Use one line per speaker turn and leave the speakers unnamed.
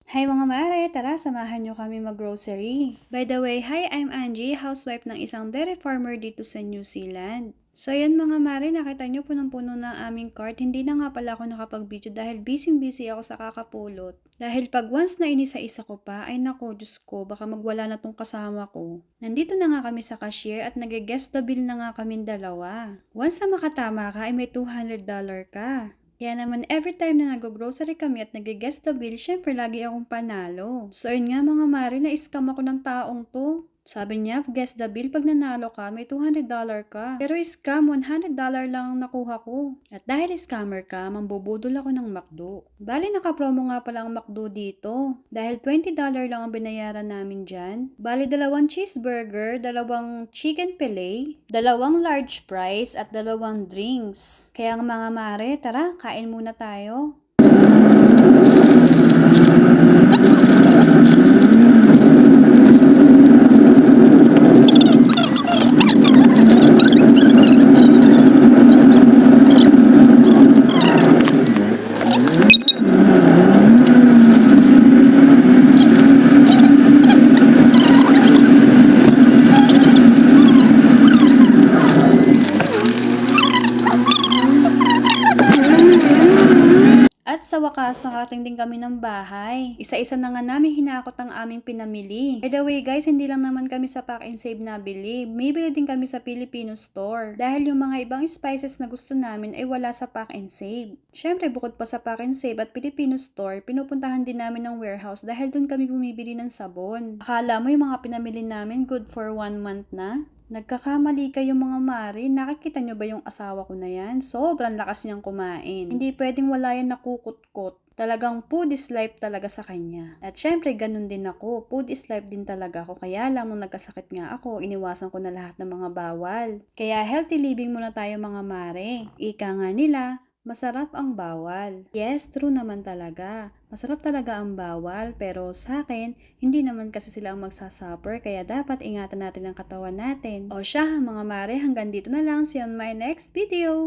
Hi mga mare, tara samahan nyo kami mag-grocery. By the way, hi, I'm Angie, housewife ng isang dairy farmer dito sa New Zealand. So yan mga mare, nakita nyo punong-puno na ang aming cart. Hindi na nga pala ako nakapag-video dahil busy ako sa kakapulot. Dahil pag once na inisa-isa ko pa, ay nako, Diyos ko, baka magwala na tong kasama ko. Nandito na nga kami sa cashier at nag-guess the bill na nga kaming dalawa. Once na makatama ka, ay may $200 ka. Kaya naman every time na nag-grocery kami at nag-guess the bill, syempre lagi akong panalo. So yun nga mga mare, na-scam ako ng taong to. Sabi niya, guess the bill, pag nanalo ka, may $200 ka. Pero scam, $100 lang ang nakuha ko. At dahil scammer ka, mambubudol ako ng McDo. Bali naka-promo nga pala ang McDo dito. Dahil $20 lang ang binayaran namin dyan. Bali 2 cheeseburger, 2 chicken fillet, 2 large fries, at 2 drinks. Kaya nga mga mare, tara, kain muna tayo. At sa wakas, nakarating din kami ng bahay. Isa-isa na nga namin hinakot ang aming pinamili. By the way guys, hindi lang naman kami sa Pack and Save nabili. May bili din kami sa Filipino store. Dahil yung mga ibang spices na gusto namin ay wala sa Pack and Save. Syempre, bukod pa sa Pack and Save at Filipino store, pinupuntahan din namin ng warehouse dahil doon kami bumibili ng sabon. Akala mo yung mga pinamili namin good for 1 month na? Nagkakamali kayo mga mare, nakikita nyo ba yung asawa ko na yan? Sobrang lakas niyang kumain. Hindi pwedeng wala yan nakukutkot. Talagang food is life talaga sa kanya. At syempre, ganun din ako. Food is life din talaga ako. Kaya lang nung nagkasakit nga ako, iniwasan ko na lahat ng mga bawal. Kaya healthy living muna tayo mga mare. Ika nga nila, masarap ang bawal. Yes, true naman talaga. Masarap talaga ang bawal, pero sa akin, hindi naman kasi sila ang magsasuffer, kaya dapat ingatan natin ang katawan natin. O siya, mga mare, hanggang dito na lang. See you on my next video!